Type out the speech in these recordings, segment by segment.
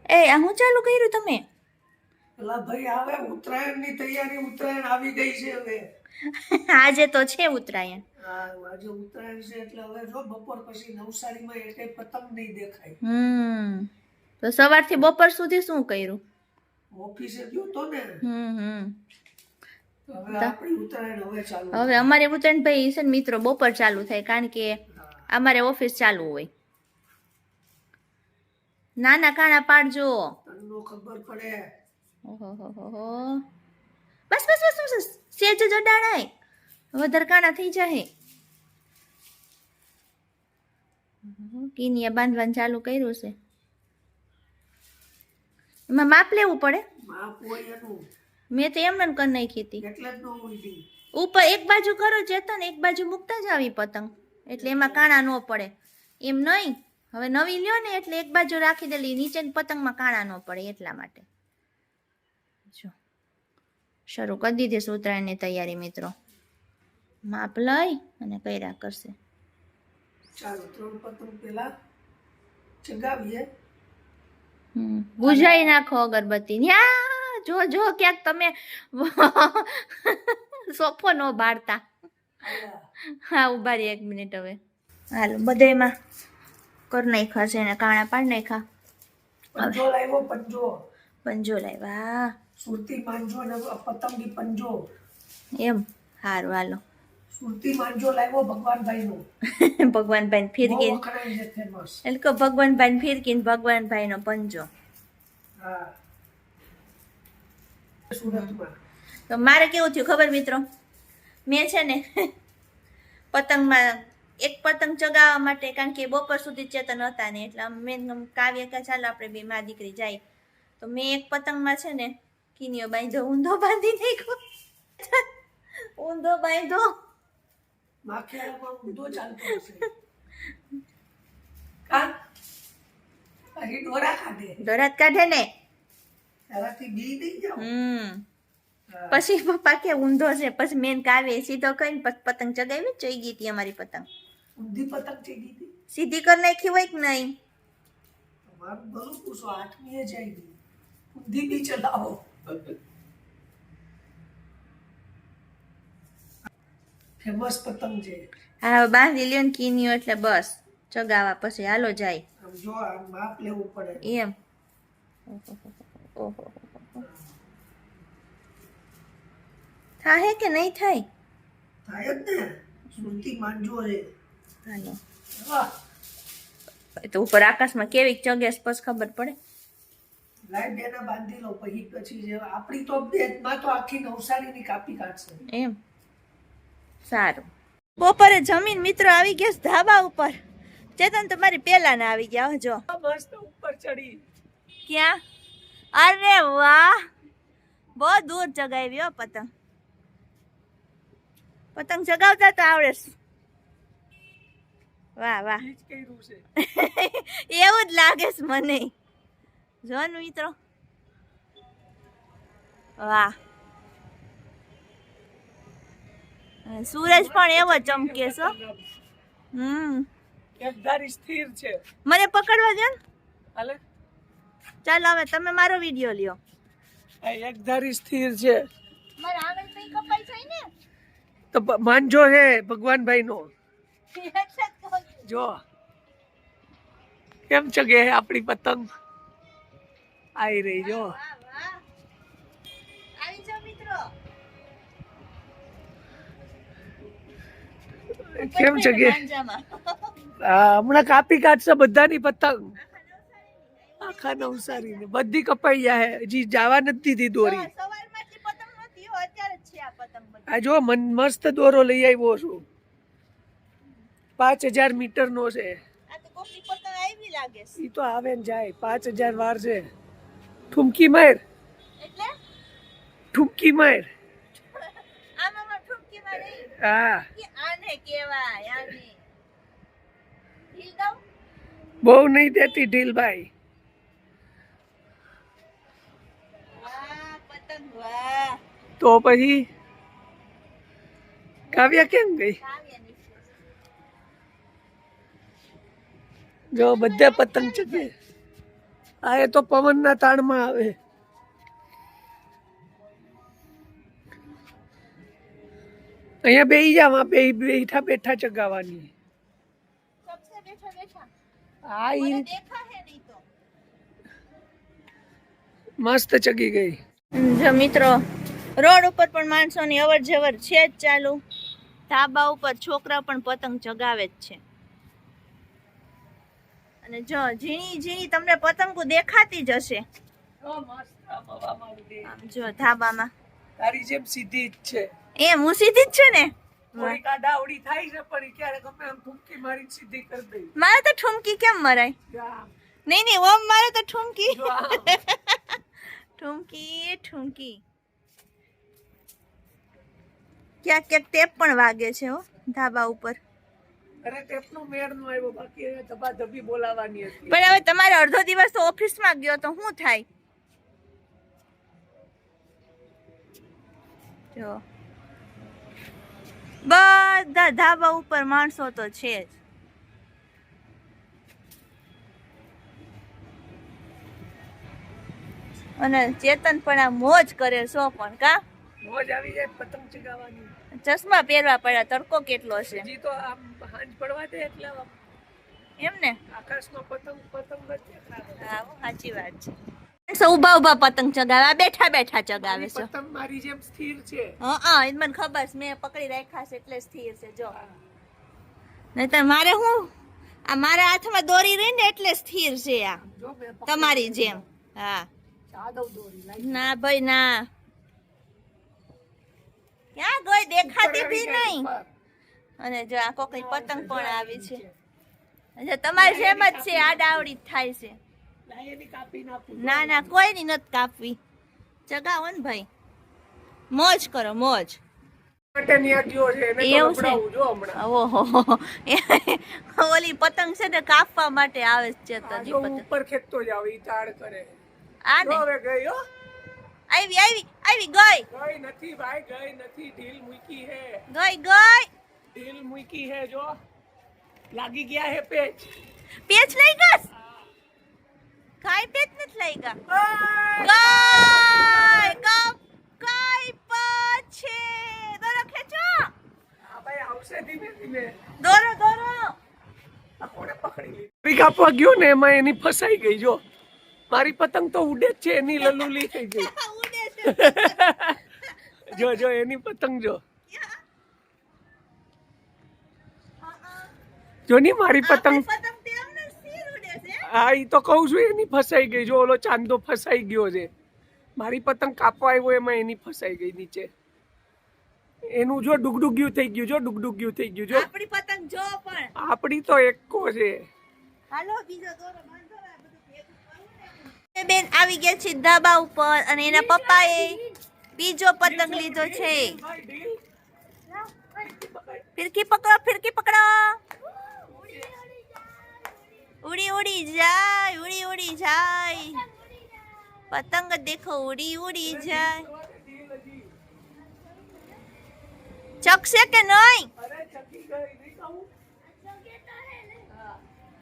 એ આ હું ચાલુ કર્યું તમે? પેલા ભાઈ આવે ઉત્તરાયણની તૈયારી, ઉત્તરાયણ આવી ગઈ છે હવે. આજે તો છે ઉત્તરાયણ. હા આજે ઉત્તરાયણ છે એટલે હવે જો બપોર પછી નવસારીમાં એકેય પતંગ નહીં દેખાય. તો સવારથી બપોર સુધી શું કર્યું? ઓફિસે ગયો તો ને. હવે આપણી ઉત્તરાયણ હવે ચાલુ. હવે અમારે ઉત્તરાયણ ભાઈ છે ને મિત્રો બપોર ચાલુ થાય, કારણ કે અમારે ઓફિસ ચાલુ હોય. નાના કાણા પાડજો. તને ખબર પડે. ઓહો બસ બસ બસ બસ સેજ જડાણાય, વધારે કાણા થઈ જાય. કીનિયા બાંધવાનું ચાલુ કર્યું છે. એમાં માપ લેવું પડે. માપ હોય એનું. મેં તો એમને કરી નાખી હતી. એટલે જ ન હોય. ઉપર એક બાજુ કરો ચેતન, એક બાજુ મૂકતા જ આવી પતંગ, એટલે એમાં કાણા ન પડે. એમ નહીં, હવે નવી લ્યો ને એટલે એક બાજુ રાખી દેલી, નીચેની પતંગમાં કાણા ન પડે એટલા માટે. જો શરૂ કરી દીધી છે ઉત્તરાયણની તૈયારી મિત્રો. માપ લઈ અને કર્યા કરશે. ચાલો 3 પતંગ પેલા ચગાવીએ. બુઝાઈ નાખો અગરબત્તી. ન્યા જો જો ક્યાંક તમે સોફો નો બાળતા. હા ઉભા રહી 1 મિનિટ હવે. હાલો બધામાં કરી નાખ્યા છે ને કાણા પાડી નાખ્યા. પંજો લાવ્યો, પંજો લાવ્યા. સુરતી માંજો ને પતંગી પંજો. એમ સારું હાલો. સુરતી માંજો લાવ્યો ભગવાનભાઈ નો. ભગવાનભાઈ ફિરકી એટલે કે ભગવાનભાઈ ફિરકી, ભગવાનભાઈ નો પંજો. હા સુરતમાં. તો મારે કેવું થયું ખબર મિત્રો, મેં છે ને પતંગમાં એક પતંગ ચગાવવા માટે, કારણ કે બપોર સુધી ચેતન હતા ને એટલે મેં કાવ્ય કે ચાલો આપણે બે માં દીકરી જાય, તો મેં એક પતંગમાં છે ને કીનીઓ બાંધો, ઊંધો બાંધી નાખ્યો. ઊંધો બાંધો માખેડામાં ઊંધો ચાલતો હશે. કા હરી દોરા કાઢે. દોરાત કાઢે ને એનાથી બી નહીં જાવ. પછી પપ્પા કે ઊંધો છે, પછી મેન કાવે સીધો કહીને પછી પતંગ ચગાવી ચઈ ગઈ હતી અમારી પતંગ. ઊંધી પતંગ ચગી હતી. સીધી કરી નાખી હોય કે નહીં? તમારું ભલું પૂછો, 8મીએ જાય ગઈ. ઊંધી બી ચલાવો. ફેમસ પતંગ છે. હા બાંધી લ્યો ને કીનીઓ એટલે બસ ચગાવા પછી હાલો જાય. આમ જો આમ માપ લેવું પડે. એમ ઓહો થાય કે નહીં થાય? થાય જ ને. સુરતી માંજો છે. હાલો વાહ. તો ઉપર આકાશમાં કેવી ચગેસ પછી ખબર પડે. લાઈટ બેના બાંધી લો પછી જે આપણી તો દેશમાં તો આખી નવસારીની કાપી કાઢશે. એમ સારું. બપોરે જમીન મિત્રો આવી ગયા છે ધાબા ઉપર. ચેતન તમારી પેલા ના આવી ગયા જો મસ્ત ઉપર ચડી. ક્યાં? અરે વાહ, બહુ દૂર ચગાવી હો પતંગ. પતંગ ચગાવતા તો આવડે. વાહ વાહ એવું જ લાગે છે મને. જો ને મિત્રો વાહ. સૂરજ પણ એવો ચમકે છે. એકધારી સ્થિર છે. મને પકડવા દે ને. હાલે ચાલો હવે તમે મારો વિડિયો લ્યો. આ એકધારી સ્થિર છે. મારા આંગળી પઈ કપાઈ જાય ને તો માંજો છે ભગવાનભાઈ નો. જો કેમ ચગે આપણી પતંગ આવી રહી. જો આવી જાવ મિત્રો. કેમ ચગે. હમણાં કાપી કાઢશે બધાની પતંગ. આખા નવસારી ને બધી કપાઈ જાય. હજી જવા નથી દીધી દોરી. આ જો મસ્ત દોરો લઈ આવ્યો છું. 5000 મીટર નો છે. ઈ તો આવે ને જાય. 5000 વાર છે. ઠુમકી માર. ઠુમકી માર. હા બહુ નહીં દેતી ઢીલ ભાઈ. તો પછી કાવ્યા કેમ ગઈ? જો બધા પતંગ ચગે. આ એ તો પવનના તાણમાં આવે. અહીંયા બેહી જાવ, બેઠા બેઠા ચગાવવાની. सबसे बैठा बैठा હા ઈ मैंने देखा है नहीं तो મસ્ત ચગી ગઈ. જો મિત્રો રોડ ઉપર પણ માણસોની અવર જવર છે જ ચાલુ. ધાબા ઉપર છોકરા પણ પતંગ ચગાવે જ છે. અને જો ઝીણી ઝીણી તમને પતંગો દેખાતી જ હશે આમ જો ધાબામાં. તારી જેમ સીધી જ છે. એમ હું સીધી જ છું ને. થોડીક આડાઅવળી થાય છે પણ ક્યારેક અમે આમ ઠુમકી મારી સીધી કરી દઈ. મારે તો ઠુમકી કેમ મરાય? નહીં નહીં ઓમ મારે તો ઠુમકી ઠુમકી ઠુમકી. ક્યાંક ક્યાંક ટેપ પણ વાગે છે હો ધાબા ઉપર. અરે ટેપનો મેળ નો આવ્યો, બાકી હવે ધબાધબી બોલાવાની હતી. પણ હવે તમારે અડધો દિવસ તો ઓફિસમાં ગયો તો શું થાય? જો બધા ધાબા ઉપર માણસો તો છે જ. અને ચેતન પણ આ મોજ કરે છો પણ કા મોજ આવી જાય પતંગ ચગાવવાની. ચશ્મા પહેરવા પડ્યા, તડકો કેટલો છે હજી તો આમ હાંજ પડવા દે એટલે એમ ને. આકાશમાં પતંગ પતંગ જ દેખાય. હા સાચી વાત છે. માણસો ઊભા ઊભા પતંગ ચગાવે, બેઠા બેઠા ચગાવે છે. પતંગ મારી જેમ સ્થિર છે. હા એ મને ખબર છે, મેં પકડી રાખ્યા છે એટલે સ્થિર છે. જો નહીતર મારે હું આ મારા હાથમાં દોરી રહી ને એટલે સ્થિર છે આ જો મેં તમારી જેમ. હા સાદવ દોરી લાઈ. ના ભાઈ ના, ક્યાં ગઈ દેખાતી બી નહીં. અને જો આ કોકની પતંગ પણ આવી છે. એટલે તમારી જેમ જ છે, આડાવડી જ થાય છે. લાઈ એની કાપી નાખું. ના ના કોઈની નથી કાપવી, ચગાવો ને ભાઈ, મોજ કરો મોજ. માટે ન્યા ગયો છે એને તો એવું છે? લપડાવું જો હમણાં. ઓહો ઓલી પતંગ છે ને કાપવા માટે આવે છે આ ચેતનજી જો પતંગ. ઉપર ખેંચતો જાવ ઈ તાડ કરે. આ જો ને હવે ગઈ હો. આવી આવી આવી ગઈ ગઈ નથી ભાઈ, ગઈ નથી. ઢીલ મૂકી હે, ગઈ ગઈ. ઢીલ મૂકી હે. જો લાગી ગયા હે પેચ. પેચ લઈ ગસ, કાઈ પેચ નથી લઈ ગા. ગઈ પછી દોરો ખેંચો. આ ભાઈ આવશે ધીમે ધીમે. દોરો દોરો. આ કોણે પકડી લીધી? કાપવા ગયો ને એમાં એની ફસાઈ ગઈ. જો મારી પતંગ તો ઉડે જ છે, એની લલુલી થઈ ગઈ. ઉડે છે. જો જો એની પતંગ જો જો ની મારી પતંગ. પતંગ તેમને સ્થિર ઉડે છે. હા ઈ તો કહું છું, એની ફસાઈ ગઈ. જો ઓલો ચાંદો ફસાઈ ગયો છે. મારી પતંગ કાપવા આવ્યો એમાં એની ફસાઈ ગઈ નીચે. એનું જો ડુગડુગ્યું થઈ ગયું. જો ડુગડુગ્યું થઈ ગયું. જો આપણી પતંગ જો પણ. આપડી તો એકો છે. હાલો બીજો દોરો બાંધો, આ બધું ભેગું કરવું ને. બેન આવી ગયા છે ધાબા ઉપર અને એના પપ્પાએ બીજો પતંગ લીધો છે. ફિરકી પકડો, ફિરકી પકડો. ઉડી ઉડી જાય, ઉડી ઉડી જાય. પતંગ દેખો ઉડી ઉડી જાય. ચકશે કે નહીં?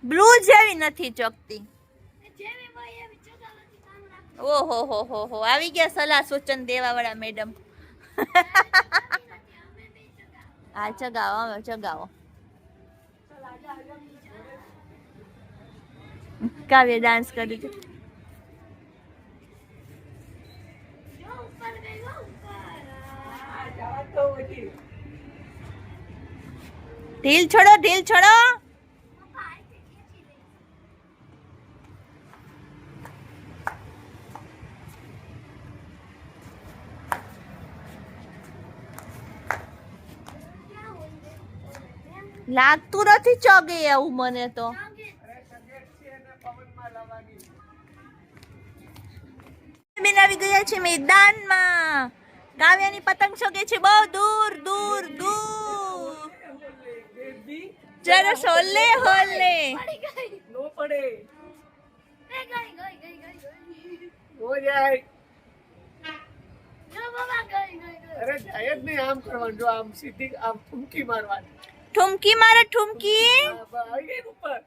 બ્લુ જેવી નથી ચકતી. ઓહો હો હો હો, આવી ગયા સલાહ સૂચન દેવા વાળા મેડમ. હા ચગાવો, હવે ચગાવો. કાવ્ય ડાન્સ કરી છે. ઢીલ છોડો, ઢીલ છોડો. લાગતું નથી ચગે એવું મને તો. બેન આવી ગયા છે મેદાનમાં. કાવ્યાની પતંગ ચગે છે બહુ દૂર દૂર દૂર. જરા હોલે હોલે. નો પડે. હો જાય. અરે જાય જ નહીં. આમ કરવાનું. જો આમ સીધી આમ ઠુમકી મારવાની. ઠુમકી મારે ઠુમકી. ઉપર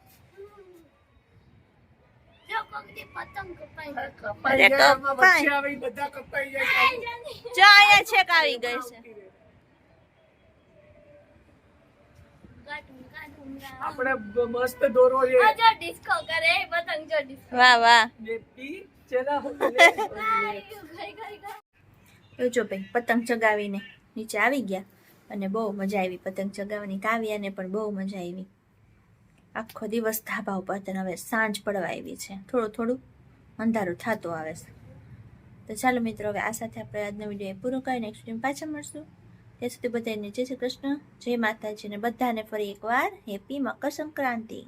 કપાઈ અરે જાય, આમાં કપાય. વચ્ચે આવે ઈ બધા કપાઈ જાય. જો અહીંયા છેક આવી ગઈ છે. આપણે મસ્ત દોરો છે. વાહ વાહ. ये टीचर होले. તો જો ભાઈ પતંગ ચગાવીને નીચે આવી ગયા અને બહુ મજા આવી પતંગ ચગાવવાની. કાવ્યાને પણ બહુ મજા આવી. આખો દિવસ ધાબા ઉપર હતા. હવે સાંજ પડવા આવી છે. થોડું થોડું અંધારું થતું આવે છે. તો ચાલો મિત્રો, હવે આ સાથે આપણે આજનો વિડીયો પૂરો કરી નેક્સ્ટ ટાઈમ પાછા મળશું. ત્યાં સુધી બધાને જય શ્રી કૃષ્ણ, જય માતાજી, અને બધાને ફરી એકવાર હેપી મકર સંક્રાંતિ.